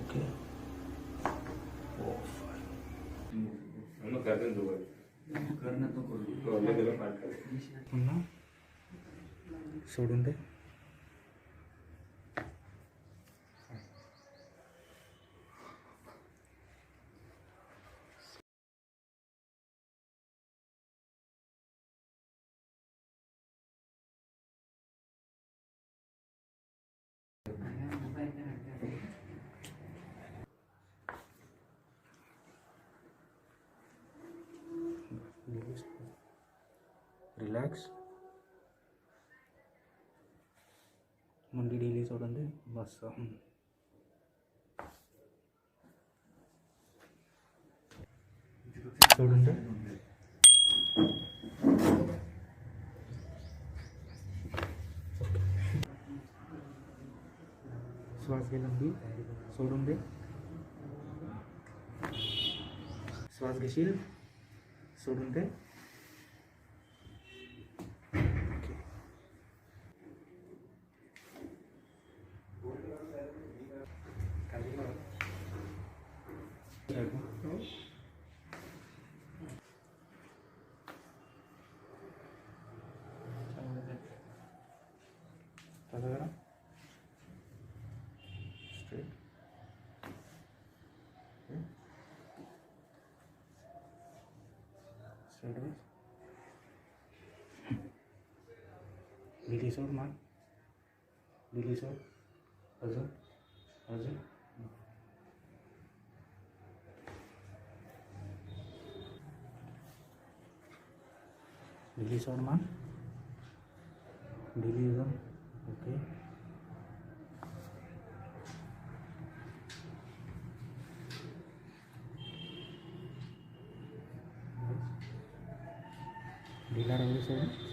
Okay पुन्हा सोडून दे. Relax. मुंडी ढिली सोडून दे. बस. सोडून दे. श्वास घे लंबी. सोडून दे. श्वास घेशील. सोडून दे. दिली सोड मान. दिली सोड. अजून अजून. दिली सोड मान. दिली अजून. ओके. ढिला राहू सोड.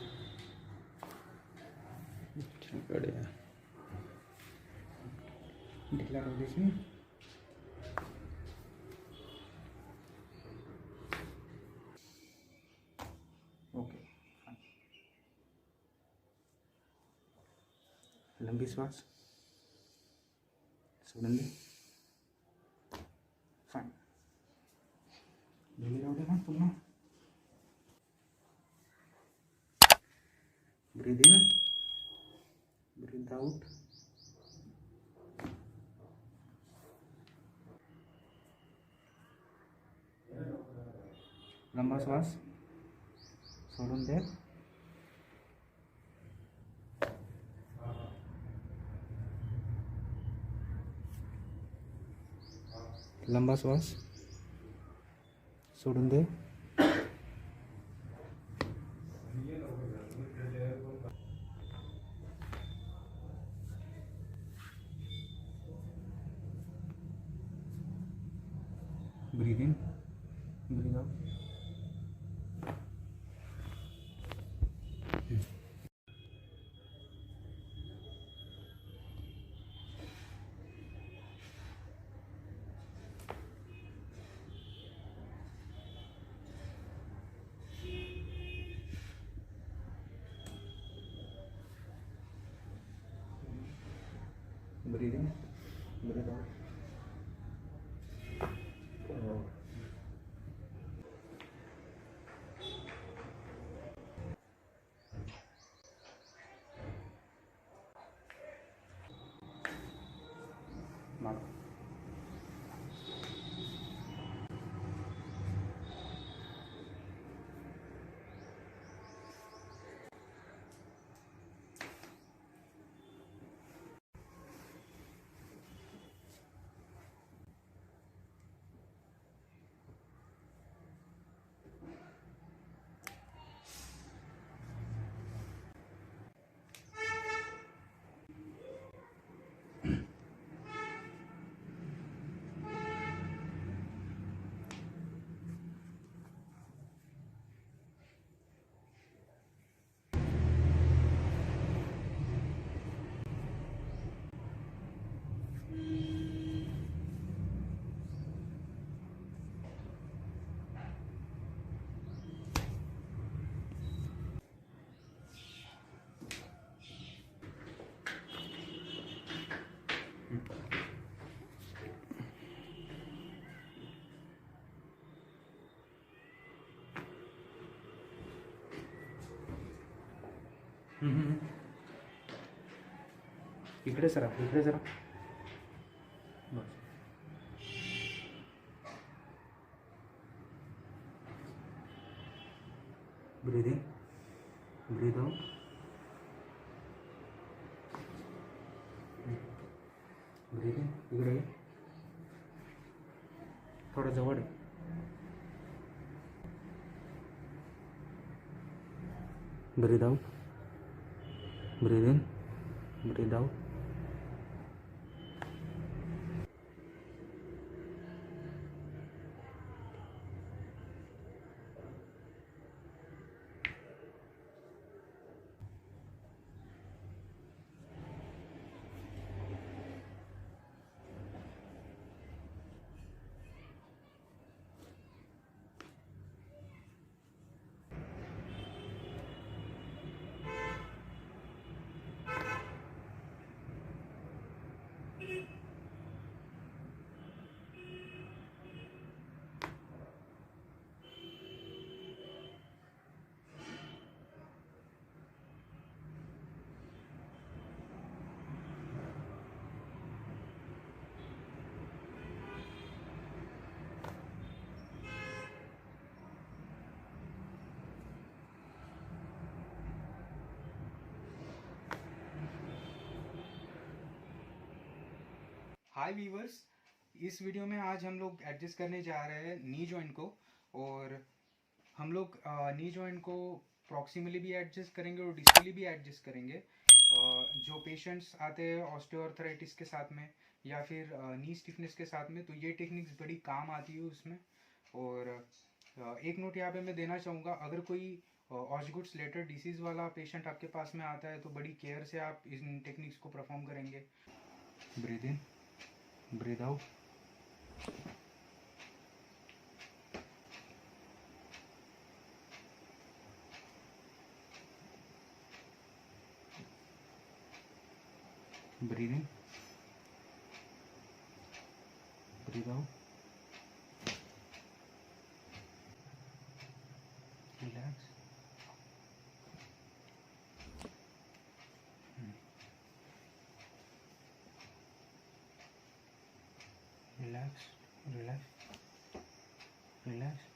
ढिला राहू देशील. ओके. लंबी श्वास. सोडून दे. फाइन. ढिली राहू दे ना पुन्हा. Breathe in. Breathe out. लंबा श्वास. सोडून दे. लंबा श्वास. सोडून दे. Breathe in. Breathe out. Breathe in, breathe out. इकडे सरा, इकडे सरा. बस. Breathe in, breathe out. Breathe in, इकडे ये. थोडं जवळ आहे. Breathe out, breathe in, breathe out. Hi viewers, इस वीडियो में आज हम लोग एडजस्ट करने जा रहे हैं नी जॉइंट को। और हम लोग नी जॉइंट को प्रॉक्सिमली भी एडजस्ट करेंगे और डिस्टली भी एडजस्ट करेंगे। जो पेशेंट्स आते हैं ऑस्टियोआर्थराइटिस के साथ में या फिर नी स्टिफनेस के साथ में, तो ये टेक्निक्स बड़ी काम आती है उसमें। और एक नोट यहाँ पे मैं देना चाहूँगा, अगर कोई ऑस्गुट्स लेटर डिसीज़ वाला पेशेंट आपके पास में आता है तो बड़ी केयर से आप इन टेक्निक्स को परफॉर्म करेंगे। Breathe in, breathe out. Breathe in, breathe out. Relax. Relax, relax, relax.